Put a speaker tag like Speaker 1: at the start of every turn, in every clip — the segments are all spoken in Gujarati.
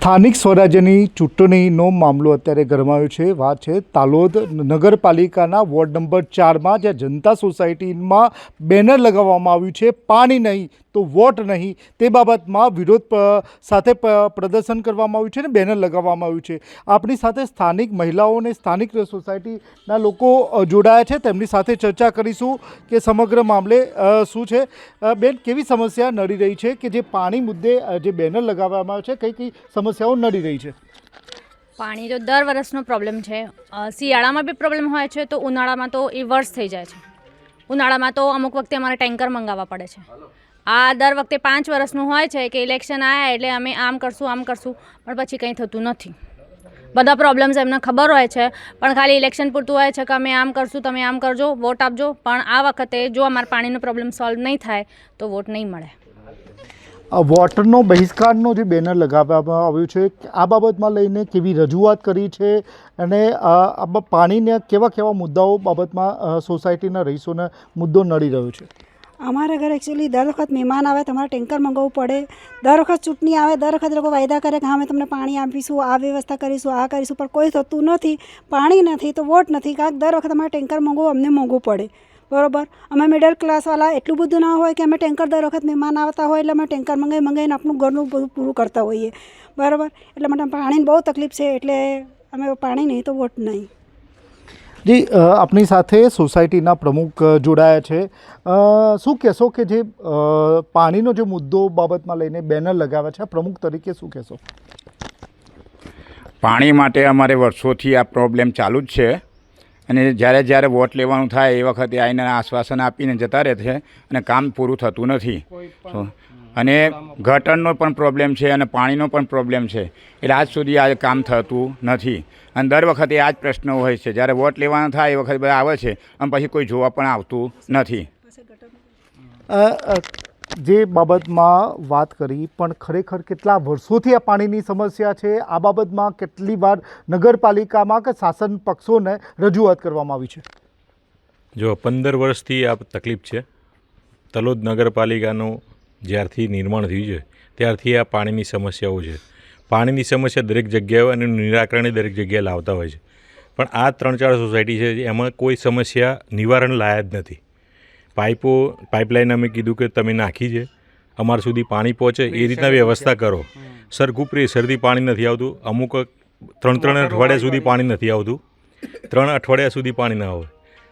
Speaker 1: સ્થાનિક સ્વરાજ્યની ચૂંટણીનો મામલો અત્યારે ગરમાયો છે। વાત છે તાલોદ નગરપાલિકાના વોર્ડ નંબર 4માં, જ્યાં જનતા સોસાયટીમાં બેનર લગાવવામાં આવ્યું છે, પાણી નહીં તો વોટ નહીં, તે બાબતમાં વિરોધ સાથે પ્રદર્શન કરવામાં આવ્યું છે અને બેનર લગાવવામાં આવ્યું છે। આપણી સાથે સ્થાનિક મહિલાઓ અને સ્થાનિક સોસાયટીના લોકો જોડાયા છે, તેમની સાથે ચર્ચા કરીશું કે સમગ્ર મામલે શું છે। બેન, કેવી સમસ્યા નડી રહી છે કે જે પાણી મુદ્દે જે બેનર લગાવવામાં આવે છે, કઈ સમસ્યાઓ નડી રહી છે?
Speaker 2: પાણી તો દર વર્ષનો પ્રોબ્લેમ છે। શિયાળામાં બી પ્રોબ્લેમ હોય છે તો ઉનાળામાં તો એ વર્ષ થઈ જાય છે। ઉનાળામાં તો અમુક વખતે અમારે ટેન્કર મંગાવવા પડે છે। આ દર વખતે 5 વર્ષનું હોય છે કે ઇલેક્શન આવ્યા એટલે અમે આમ કરશું પણ પછી કંઈ થતું નથી। બધા પ્રોબ્લેમ્સ એમને ખબર હોય છે પણ ખાલી ઇલેક્શન પૂરતું હોય છે કે અમે આમ કરશું, તમે આમ કરજો, વોટ આપજો, પણ આ વખતે જો અમારા પાણીનો પ્રોબ્લેમ સોલ્વ નહીં થાય તો વોટ નહીં મળે।
Speaker 1: વોટરનો બહિષ્કારનો જે બેનર લગાવવામાં આવ્યું છે, આ બાબતમાં લઈને કેવી રજૂઆત કરી છે અને પાણીને કેવા મુદ્દાઓ બાબતમાં સોસાયટીના રહીશોને મુદ્દો નડી રહ્યો છે?
Speaker 3: અમારા ઘરે એકચ્યુઅલી દર વખત મહેમાન આવે તમારે ટેન્કર મંગાવવું પડે। દર વખત ચૂંટણી આવે, દર વખત લોકો વાયદા કરે કે હા અમે તમને પાણી આપીશું, આ વ્યવસ્થા કરીશું, આ કરીશું, પણ કોઈ થતું નથી। પાણી નથી તો વોટ નથી, કારણ દર વખત અમારે ટેન્કર મંગાવવું અમને મોંઘું પડે, બરાબર। અમે મિડલ ક્લાસવાળા એટલું બધું ના હોય કે અમે ટેન્કર દર વખત મહેમાન આવતા હોય એટલે અમે ટેન્કર મંગાવીને આપણું ઘરનું બધું પૂરું કરતા હોઈએ, બરાબર। એટલે માટે પાણીની બહુ તકલીફ છે, એટલે અમે પાણી નહીં તો વોટ નહીં।
Speaker 1: જી, આપણી સાથે સોસાયટીના પ્રમુખ જોડાયા છે। શું કહેશો કે જે પાણીનો જે મુદ્દો બાબતમાં લઈને બેનર લગાવ્યા છે, પ્રમુખ તરીકે શું કહેશો?
Speaker 4: પાણી માટે અમારે વર્ષોથી આ પ્રોબ્લેમ ચાલુ જ છે અને જ્યારે વોટ લેવાનું થાય એ વખતે આવીને આશ્વાસન આપીને જતા રહે છે અને કામ પૂરું થતું નથી। અને ગટરનો પણ પ્રોબ્લેમ છે અને પાણીનો પણ પ્રોબ્લેમ છે, એટલે આજ સુધી આ કામ થતું નથી અને દર વખતે આ જ પ્રશ્ન હોય છે। જ્યારે વોટ લેવાનો થાય એ વખતે બધા આવે છે અને પછી કોઈ જોવા પણ આવતું નથી।
Speaker 1: જે બાબતમાં વાત કરી, પણ ખરેખર કેટલા વર્ષોથી આ પાણીની સમસ્યા છે, આ બાબતમાં કેટલી વાર નગરપાલિકામાં કે શાસન પક્ષોને રજૂઆત કરવામાં આવી છે?
Speaker 5: જો 15 વર્ષથી આ તકલીફ છે। તલોદ નગરપાલિકાનું જ્યારથી નિર્માણ થયું છે ત્યારથી આ પાણીની સમસ્યાઓ છે। પાણીની સમસ્યા દરેક જગ્યાએ અને નિરાકરણ દરેક જગ્યાએ લાવતા હોય છે, પણ આ 3-4 સોસાયટી છે એમાં કોઈ સમસ્યા નિવારણ લાયા જ નથી। પાઇપલાઇન અમે કીધું કે તમે નાખી છે, અમારા સુધી પાણી પહોંચે એ રીતના વ્યવસ્થા કરો। સરખું પ્રેશરથી પાણી નથી આવતું, અમુક 3 અઠવાડિયા સુધી પાણી નથી આવતું, 3 અઠવાડિયા સુધી પાણી ના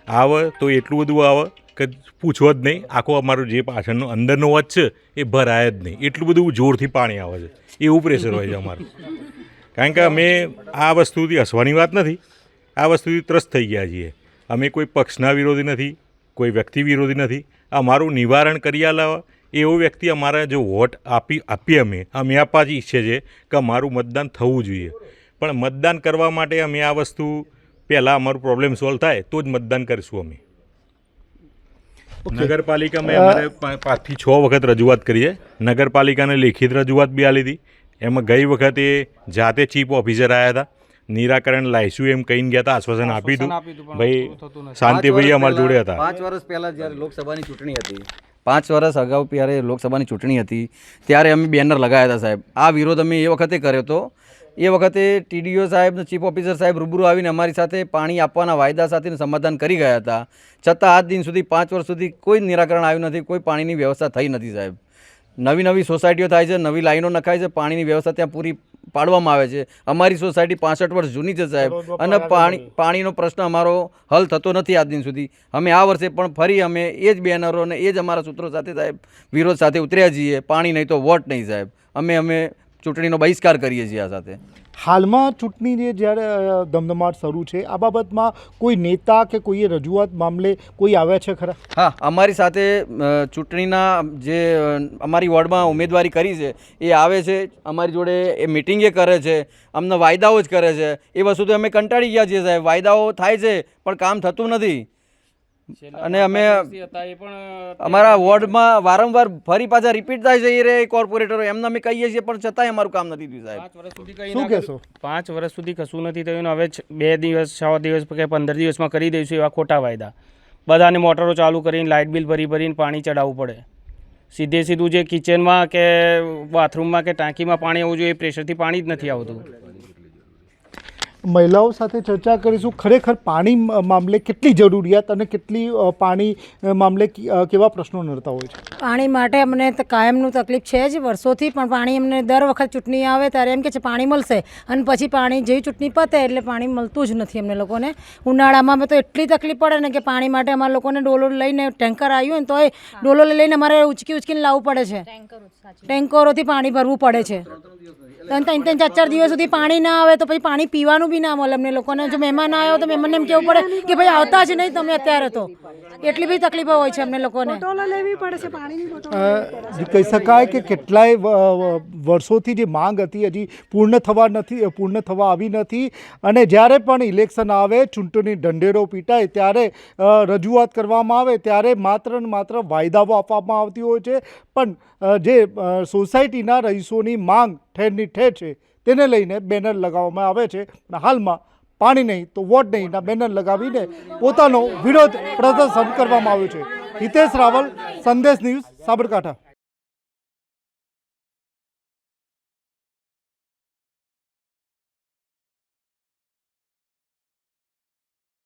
Speaker 5: આવે તો એટલું બધું આવે કે પૂછવો જ નહીં। આખો અમારું જે પાછળનો અંદરનો વચ છે એ ભરાય જ નહીં, એટલું બધું જોરથી પાણી આવે છે, એવું પ્રેશર હોય છે અમારું। કારણ કે અમે આ વસ્તુથી હસવાની વાત નથી, આ વસ્તુથી ત્રસ્ત થઈ ગયા છીએ। અમે કોઈ પક્ષના વિરોધી નથી, કોઈ વ્યક્તિ વિરોધી નથી। અમારું નિવારણ કરી આલાવા એવો વ્યક્તિ અમારા જો વોટ આપીએ અમે આપવા જ ઈચ્છીએ છીએ કે અમારું મતદાન થવું જોઈએ, પણ મતદાન કરવા માટે અમે આ વસ્તુ પહેલાં અમારું પ્રોબ્લેમ સોલ્વ થાય તો જ મતદાન કરીશું અમે। નગરપાલિકામાં અમારે 5 થી 6 વખત રજૂઆત કરીએ। નગરપાલિકાને લેખિત રજૂઆત બી આલી હતી, એમાં ગઈ વખતે જાતે ચીફ ઓફિસર આવ્યા હતા, નિરાકરણ લાવીશું એમ કહીને ગયા હતા, આશ્વાસન આપી હતું ભાઈ, શાંતિભાઈ અમારા જોડે હતા।
Speaker 6: 5 વર્ષ પહેલાં જ્યારે લોકસભાની ચૂંટણી હતી, 5 વર્ષ અગાઉ જ્યારે લોકસભાની ચૂંટણી હતી ત્યારે અમે બેનર લગાવ્યા હતા સાહેબ। આ વિરોધ અમે એ વખતે કર્યો હતો। એ વખતે TDO સાહેબ, ચીફ ઓફિસર સાહેબ રૂબરૂ આવીને અમારી સાથે પાણી આપવાના વાયદા સાથે સમાધાન કરી ગયા હતા, છતાં આજ દિન સુધી 5 વર્ષ સુધી કોઈ નિરાકરણ આવ્યું નથી, કોઈ પાણીની વ્યવસ્થા થઈ નથી સાહેબ। નવી સોસાયટીઓ થાય છે, નવી લાઈનો નખાય છે, પાણીની વ્યવસ્થા ત્યાં પૂરી પાડવામાં આવે છે। અમારી સોસાયટી 65 વર્ષ જૂની છે સાહેબ, અને પાણીનો પ્રશ્ન અમારો હલ થતો નથી આજ દિન સુધી। અમે આ વર્ષે પણ ફરી અમે એ જ બેનરો અને એ જ અમારા સૂત્રો સાથે સાહેબ વિરોધ સાથે ઉતર્યા છીએ। પાણી નહીં તો વોટ નહીં સાહેબ, અમે ચૂંટણીનો બહિષ્કાર કરીએ છીએ આ સાથે।
Speaker 1: હાલમાં ચૂંટણી જ્યારે ધમધમાટ શરૂ છે, આ બાબતમાં કોઈ નેતા કે કોઈએ રજૂઆત મામલે કોઈ આવ્યા છે ખરા?
Speaker 6: હા, અમારી સાથે ચૂંટણીના જે અમારી વોર્ડમાં ઉમેદવારી કરી છે એ આવે છે, અમારી જોડે એ મિટિંગે કરે છે, અમને વાયદાઓ જ કરે છે। એ વસ્તુ તો અમે કંટાળી ગયા છીએ સાહેબ, વાયદાઓ થાય છે પણ કામ થતું નથી। અને અમે અમારા વોર્ડમાં વારંવાર ફરી પાછા રિપીટ થાય છે એ રે કોર્પોરેટરો, એમને અમે કહીએ છીએ પણ છતાંય અમારું કામ નથી થયું સાહેબ।
Speaker 1: શું કહેશો?
Speaker 7: 5 વર્ષ સુધી કશું નથી થયું, હવે 2 દિવસ 6 દિવસ કે 15 દિવસમાં કરી દઈશું એવા ખોટા વાયદા। બધાને મોટરો ચાલુ કરીને લાઇટ બિલ ભરીને પાણી ચડાવવું પડે। સીધે સીધું જે કિચનમાં કે બાથરૂમમાં કે ટાંકીમાં પાણી આવવું જોઈએ એ પ્રેશરથી પાણી જ નથી આવતું.
Speaker 1: મહિલાઓ સાથે ચર્ચા કરીશું ખરેખર પાણી મામલે કેટલી જરૂરિયાત અને કેટલી પાણી મામલે કેવા પ્રશ્નો નડતા હોય છે.
Speaker 8: પાણી માટે અમને કાયમનું તકલીફ છે જ વર્ષોથી, પણ પાણી અમને દર વખત ચૂંટણી આવે ત્યારે એમ કે છે પાણી મળશે અને પછી પાણી જેવી ચૂંટણી પતે એટલે પાણી મળતું જ નથી અમને લોકોને. ઉનાળામાં તો એટલી તકલીફ પડે ને કે પાણી માટે અમારા લોકોને ડોલો લઈને ટેન્કર આવ્યું ને તોય ડોલો લઈને અમારે ઉચકીને લાવવું પડે છે. ટેન્કરોથી પાણી ભરવું પડે છે. 3-4 દિવસ સુધી પાણી ના આવે તો પછી પાણી પીવાનું બી ના મળે અમને લોકોને. જો મહેમાન આવ્યો તો મહેમાનને એમ કહેવું પડે કે ભાઈ આવતા જ નહીં તમે અત્યારે, તો એટલી બધી તકલીફો હોય છે અમને લોકોને.
Speaker 3: બોટલો લેવી પડે છે પાણીની બોટલો.
Speaker 1: કહી શકાય કે કેટલાય વર્ષોથી જે માંગ હતી હજી પૂર્ણ થવા આવી નથી, અને જ્યારે પણ ઇલેક્શન આવે, ચૂંટણી ઢંઢેરો પીટાય ત્યારે રજૂઆત કરવામાં આવે ત્યારે માત્ર ને માત્ર વાયદાઓ આપવામાં આવતી હોય છે, પણ જે સોસાયટીના રહીશોની માંગ ઠેરની ઠેર છે તેને લઈને બેનર લગાવવામાં આવે છે. હાલમાં પાણી નહીં તો વોટ નહીંના બેનર લગાવીને પોતાનો વિરોધ પ્રદર્શન કરવામાં આવ્યું છે. હિતેશ રાવલ, સંદેશ ન્યૂઝ, સાબરકાંઠા.